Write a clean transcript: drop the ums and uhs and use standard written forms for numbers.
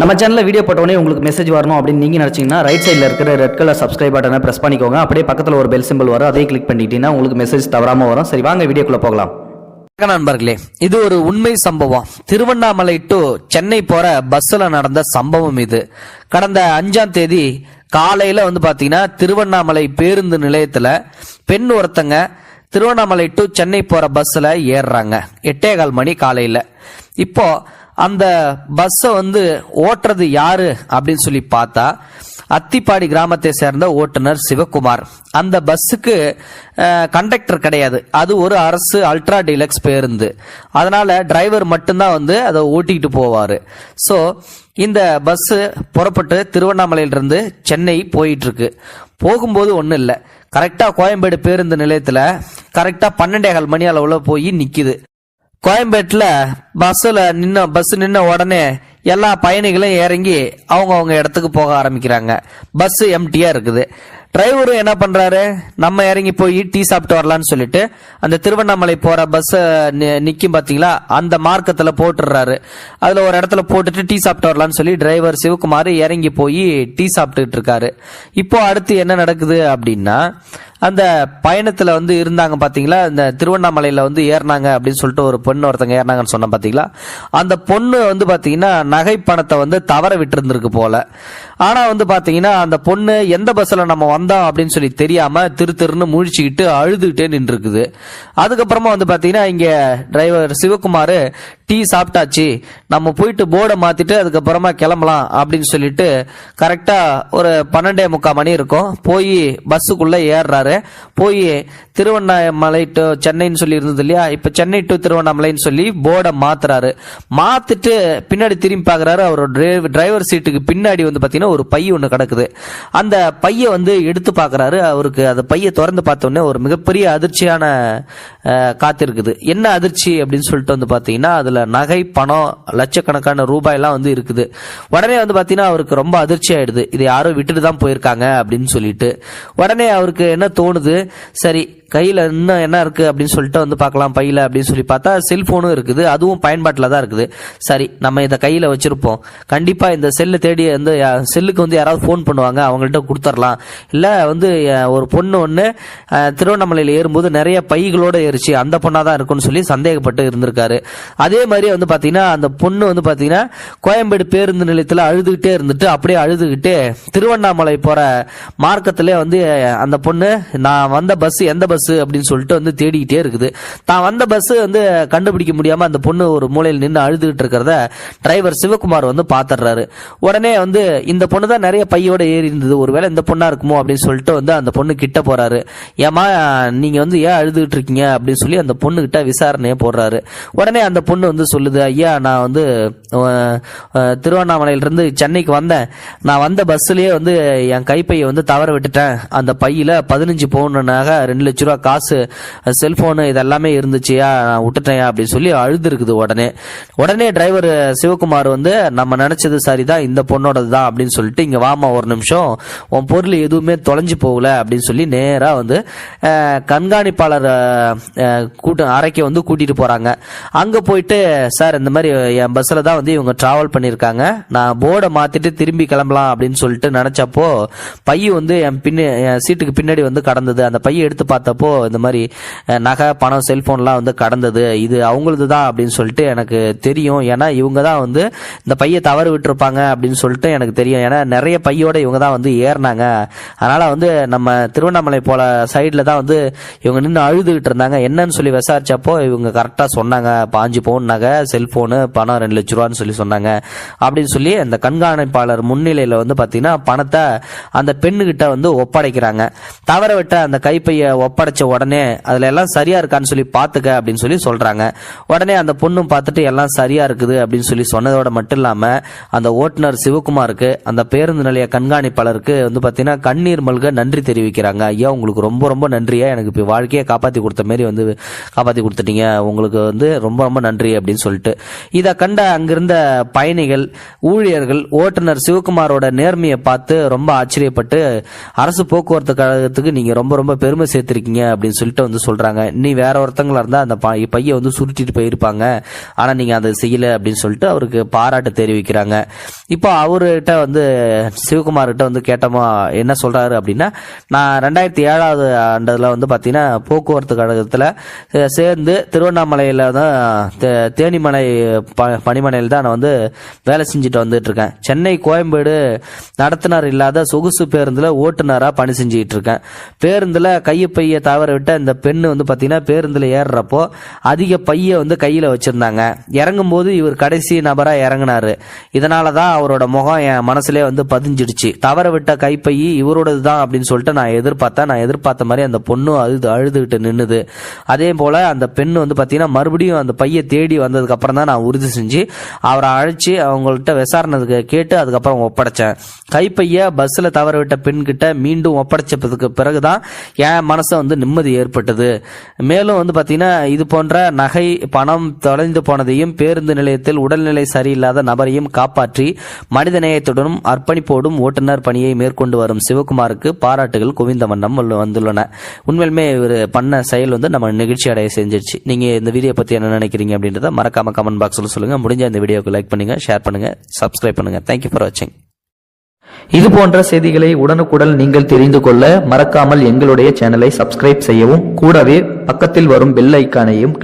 நம்ம சேனலில் வீடியோ போட்டோடனே உங்களுக்கு மெசேஜ் வரணும் அப்படின்னு நீங்கள் நினச்சிங்கன்னா ரைட் சைடில் இருக்கிற ரெட் கலர் சப்ஸ்கிரைப் பட்டனை ப்ரெஸ் பண்ணிக்கோங்க. அப்படியே பக்கத்தில் ஒரு பெல் சிம்பிள் வரும், அதையும் கிளிக் பண்ணிட்டீங்கன்னா உங்களுக்கு மெசேஜ் தவறாமல் வரும். சரி, வாங்க வீடியோக்குள்ளே போகலாம். நண்பர்களே, இது ஒரு உண்மை சம்பவம். திருவண்ணாமலை டு சென்னை போற பஸ்ல நடந்த சம்பவம் இது. கடந்த 5ஆம் தேதி காலையில பாத்தீங்கன்னா திருவண்ணாமலை பேருந்து நிலையத்துல பெண் ஒருத்தங்க திருவண்ணாமலை டு சென்னை போற பஸ்ல ஏறுறாங்க. 8:15 மணி காலையில. இப்போ அந்த பஸ்ஸை ஓட்டுறது யாரு அப்படின்னு சொல்லி பார்த்தா அத்திப்பாடி கிராமத்தை சேர்ந்த ஓட்டுநர் சிவகுமார். அந்த பஸ்ஸுக்கு கண்டக்டர் கிடையாது, அது ஒரு அரசு அல்ட்ரா டீலக்ஸ் பேருந்து. அதனால டிரைவர் மட்டும்தான் அதை ஓட்டிக்கிட்டு போவாரு. ஸோ இந்த பஸ் புறப்பட்டு திருவண்ணாமலையிலிருந்து சென்னை போயிட்டு இருக்கு. போகும்போது ஒன்றும் இல்லை, கரெக்டா கோயம்பேடு பேருந்து நிலையத்துல கரெக்டா 12:15 மணி அளவுல போய் நிக்குது. கோயம்பேட்டில் பஸ் நின்ன உடனே எல்லா பயணிகளும் இறங்கி அவங்க இடத்துக்கு போக ஆரம்பிக்கிறாங்க. பஸ் எம்டியா இருக்குது. டிரைவரும் என்ன பண்றாரு, நம்ம இறங்கி போய் டீ சாப்பிட்டு வரலான்னு சொல்லிட்டு அந்த திருவண்ணாமலை போற பஸ் நிக்கும் பாத்தீங்களா, அந்த மார்க்கத்துல போட்டுடுறாரு. அதுல ஒரு இடத்துல போட்டுட்டு டீ சாப்பிட்டு வரலான்னு சொல்லி டிரைவர் சிவகுமார் இறங்கி போய் டீ சாப்பிட்டுட்டு இருக்காரு. இப்போ அடுத்து என்ன நடக்குது அப்படின்னா, அந்த பயணத்துல இருந்தாங்க பாத்தீங்களா, இந்த திருவண்ணாமலையில ஏறினாங்க அப்படின்னு சொல்லிட்டு ஒரு பொண்ணு ஒருத்தங்க ஏறினாங்கன்னு சொன்ன பாத்தீங்களா, அந்த பொண்ணு பாத்தீங்கன்னா நகை பணத்தை தவற விட்டு இருந்திருக்கு போல. ஆனா பாத்தீங்கன்னா அந்த பொண்ணு எந்த பஸ்ல நம்ம வந்தோம் அப்படின்னு சொல்லி தெரியாம திருன்னு முழிச்சுக்கிட்டு அழுதுகிட்டே நின்று இருக்குது. அதுக்கப்புறமா பாத்தீங்கன்னா இங்க டிரைவர் சிவகுமார் டீ சாப்பிட்டாச்சு, நம்ம போயிட்டு போர்டை மாத்திட்டு அதுக்கப்புறமா கிளம்பலாம் அப்படின்னு சொல்லிட்டு கரெக்டா ஒரு 12:45 மணி இருக்கும், போய் பஸ்ஸுக்குள்ள ஏறுறாரு. போய் திருவண்ணாமலை டு சென்னைன்னு சொல்லி இருந்தது இல்லையா, இப்ப சென்னை டு திருவண்ணாமலைன்னு சொல்லி போர்டை மாத்துறாரு. மாத்திட்டு பின்னாடி திரும்பி பாக்குறாரு. அவரோட டிரைவர் சீட்டுக்கு பின்னாடி பாத்தீங்கன்னா ஒரு பை ஒண்ணு கிடக்குது. அந்த பைய எடுத்து பாக்குறாரு. அவருக்கு அந்த பைய திறந்து பார்த்த உடனே ஒரு மிகப்பெரிய அதிர்ச்சியான காத்திருக்குது. என்ன அதிர்ச்சி அப்படின்னு சொல்லிட்டு பாத்தீங்கன்னா அதுல நகை பணம் லட்சக்கணக்கான ரூபாய் எல்லாம் இருக்குது. உடனே பாத்தீங்கன்னா அவருக்கு ரொம்ப அதிர்ச்சி ஆயிடுது. இதை யாரோ விட்டுட்டு தான் போயிருக்காங்க அப்படின்னு சொல்லிட்டு. உடனே அவருக்கு என்ன தோணுது, சரி கையில இன்னும் என்ன இருக்கு அப்படின்னு சொல்லிட்டு பார்க்கலாம் பையில அப்படின்னு சொல்லி பார்த்தா செல்போனும் இருக்குது, அதுவும் பயன்பாட்டில் தான் இருக்குது. சரி, நம்ம இதை கையில வச்சிருப்போம், கண்டிப்பா இந்த செல்லு தேடி செல்லுக்கு யாராவது போன் பண்ணுவாங்க, அவங்கள்ட்ட கொடுத்துடலாம். இல்ல ஒரு பொண்ணு ஒண்ணு திருவண்ணாமலையில ஏறும்போது நிறைய பைகளோட ஏறிச்சு, அந்த பொண்ணா தான் இருக்கும்னு சொல்லி சந்தேகப்பட்டு இருந்திருக்காரு. அதே மாதிரி பாத்தீங்கன்னா அந்த பொண்ணு பாத்தீங்கன்னா கோயம்பேடு பேருந்து நிலையத்துல அழுதுகிட்டே இருந்துட்டு அப்படியே அழுதுகிட்டே திருவண்ணாமலை போற மார்க்கத்திலே அந்த பொண்ணு நான் வந்த பஸ் எந்த பஸ் அப்படின்னு சொல்லிட்டு தேடிக்கிட்டே இருக்குது. தான் வந்த பஸ் கண்டுபிடிக்க முடியாம அந்த பொண்ணு ஒரு மூலையில் நின்று அழுதுகிட்டு இருக்கிறத டிரைவர் சிவகுமார் பாத்துறாரு. உடனே இந்த பொண்ணு தான் நிறைய பையோட ஏறி இருந்தது, ஒருவேளை இந்த பொண்ணா இருக்குமோ அப்படின்னு சொல்லிட்டு அந்த பொண்ணு கிட்ட போறாரு. ஏமா நீங்க ஏன் அழுதுகிட்டு இருக்கீங்க அப்படின்னு சொல்லி அந்த பொண்ணு கிட்ட விசாரணையை போடுறாரு. உடனே அந்த பொண்ணு சொல்லுது, ஐயா நான் திருவண்ணாமலையிலிருந்து சென்னைக்கு வந்தேன், நான் வந்த பஸ்லயே என் கைப்பையை தவற விட்டுட்டேன், அந்த பையில 15 பவுனாக 2 லட்ச ரூபா காசு செல்போனு இதெல்லாமே இருந்துச்சியா, நான் விட்டுட்டேன் அப்படின்னு சொல்லி அழுது இருக்குது. உடனே டிரைவர் சிவகுமார் நம்ம நினைச்சது சரிதான், இந்த பொண்ணோடது தான் அப்படின்னு சொல்லிட்டு இங்க வாமா ஒரு நிமிஷம், உன் பொருள் எதுவுமே தொலைஞ்சு போகல அப்படின்னு சொல்லி நேரா கண்காணிப்பாளர் அறைக்கு கூட்டிட்டு போறாங்க. அங்க போயிட்டு சார் இந்த மாதிரி என் பஸ்ல தான் இவங்க டிராவல் பண்ணிருக்காங்க, நான் போர்டை மாத்திட்டு திரும்பி கிளம்பலாம் அப்படின்னு சொல்லிட்டு நினைச்சப்போ பைய என் சீட்டுக்கு பின்னாடி கடந்தது. அந்த பைய எடுத்து பார்த்தப்போ இந்த மாதிரி நகை பணம் செல்போன்லாம் கடந்தது, இது அவங்களது தான் அப்படின்னு சொல்லிட்டு எனக்கு தெரியும். ஏன்னா இவங்க தான் இந்த பைய தவறு விட்டுருப்பாங்க அப்படின்னு சொல்லிட்டு எனக்கு தெரியும். ஏன்னா நிறைய பையோட இவங்க தான் ஏறினாங்க. அதனால நம்ம திருவண்ணாமலை போல சைட்ல தான் இவங்க நின்று அழுதுகிட்டு இருந்தாங்க. என்னன்னு சொல்லி விசாரிச்சப்போ இவங்க கரெக்டா சொன்னாங்க, 5 பவுன் நகை செல்போனு பணம் 2 லட்ச ரூபான்னு சொல்லி சொன்னாங்க அப்படின்னு சொல்லி அந்த கண்காணிப்பாளர் முன்னிலையில பாத்தீங்கன்னா பணத்தை அந்த பெண்ணுகிட்ட ஒப்படைக்கிறாங்க. தவற விட்ட அந்த கைப்பைய ஒப்படைச்ச உடனே அதுல எல்லாம் சரியா இருக்கான்னு சொல்லி பாத்துக்க அப்படின்னு சொல்லி சொல்றாங்க. உடனே அந்த பொண்ணும் பார்த்துட்டு எல்லாம் சரியா இருக்குது அப்படின்னு சொல்லி சொன்னதோட மட்டும் இல்லாம அந்த ஓட்டுநர் சிவகுமாருக்கு அந்த பேருந்து நிலைய கண்காணிப்பாளருக்கு பாத்தீங்கன்னா கண்ணீர் மல்க நன்றி தெரிவிக்கிறாங்க. ஐயா உங்களுக்கு ரொம்ப ரொம்ப நன்றியா, எனக்கு இப்ப வாழ்க்கையை காப்பாத்தி கொடுத்த மாதிரி காப்பாத்தி கொடுத்துட்டீங்க, உங்களுக்கு ரொம்ப ரொம்ப நன்றி அப்படின்னு சொல்லிட்டு. இதை கண்ட அங்கிருந்த பயணிகள் ஊழியர்கள் ஓட்டுநர் சிவகுமாரோட நேர்மையை பார்த்து ரொம்ப ஆச்சரியப்பட்டு அரசு போக்குவரத்து கழகத்துக்கு நீங்க ரொம்ப ரொம்ப பெருமை சேர்த்திருக்கீங்க இருக்கீங்க அப்படின்னு சொல்லிட்டு வந்து சொல்றாங்க. நீ வேற ஒருத்தங்களா இருந்தா அந்த பையை வந்து சுருட்டிட்டு போயிருப்பாங்க, ஆனா நீங்க அதை செய்யல அப்படின்னு சொல்லிட்டு அவருக்கு பாராட்டு தெரிவிக்கிறாங்க. இப்போ அவர்கிட்ட வந்து சிவகுமார் கிட்ட வந்து கேட்டோமா என்ன சொல்றாரு அப்படின்னா, நான் 2007 ஆண்டுல வந்து பாத்தீங்கன்னா போக்குவரத்து கழகத்துல சேர்ந்து திருவண்ணாமலையில தான் தேனிமலை பணிமனையில் தான் நான் வந்து வேலை செஞ்சுட்டு வந்துட்டு இருக்கேன். சென்னை கோயம்பேடு நடத்துனர் இல்லாத சொகுசு பேருந்துல ஓட்டுநரா பணி செஞ்சுட்டு இருக்கேன். பேருந்துல கையை தவற விட்ட இந்த பெண்ணு வந்து பாத்தீங்கன்னா பேருந்துல ஏறுறப்போ அதிக பைய வந்து கையில வச்சிருந்தாங்க. இறங்கும் போது இவர் கடைசி நபரா இறங்கினாரு. இதனாலதான் அவரோட முகம் என் மனசுலயே வந்து பதிஞ்சிடுச்சு. தவற விட்ட கைப்பையை இவரோடது தான் அப்படின்னு சொல்லிட்டு நான் எதிர்பார்த்த மாதிரி அந்த பொண்ணு அழுதுகிட்டு நின்னுது. அதே போல அந்த பெண்ணு வந்து பாத்தீங்கன்னா மறுபடியும் அந்த பையை தேடி வந்ததுக்கு அப்புறம் தான் நான் உறுதி செஞ்சு அவரை அழைச்சி அவங்கள்ட்ட விசாரணை கேட்டு அதுக்கப்புறம் ஒப்படைச்சேன். கைப்பைய பஸ்ல தவற விட்ட பெண் கிட்ட மீண்டும் ஒப்படைச்சதுக்கு பிறகுதான் என் மனசை வந்து நிம்மதி ஏற்பட்டது. மேலும் வந்து பாத்தீங்கன்னா இது போன்ற நகை பணம் தொலைந்து போனதையும் பேருந்து நிலையத்தில் உடல்நிலை சரியில்லாத நபரையும் காப்பாற்றி மனிதநேயத்துடனும் அர்ப்பணிப்போடும் ஓட்டுநர் பணியை மேற்கொண்டு வரும் சிவகுமாருக்கு பாராட்டுகள் குவிந்த வண்ணம் வந்துள்ளன. உண்மையிலுமே இவர் பண்ண செயல் வந்து நம்ம நிகழ்ச்சி அடைய செஞ்சிருச்சு. நீங்க இந்த வீடியோ பத்தி என்ன நினைக்கிறீங்க அப்படின்றத மறக்காம கமெண்ட் பாக்ஸ்ல சொல்லுங்க. முடிஞ்ச இந்த வீடியோக்கு லைக் பண்ணுங்க, ஷேர் பண்ணுங்க, சப்ஸ்கிரைப் பண்ணுங்க. தேங்க்யூ ஃபார் வாட்சிங். இது போன்ற செய்திகளை உடனுக்குடன் நீங்கள் தெரிந்து கொள்ள மறக்காமல் எங்களுடைய சேனலை சப்ஸ்கிரைப் செய்யவும், கூடவே பக்கத்தில் வரும் பெல் ஐக்கானையும் கிளிக்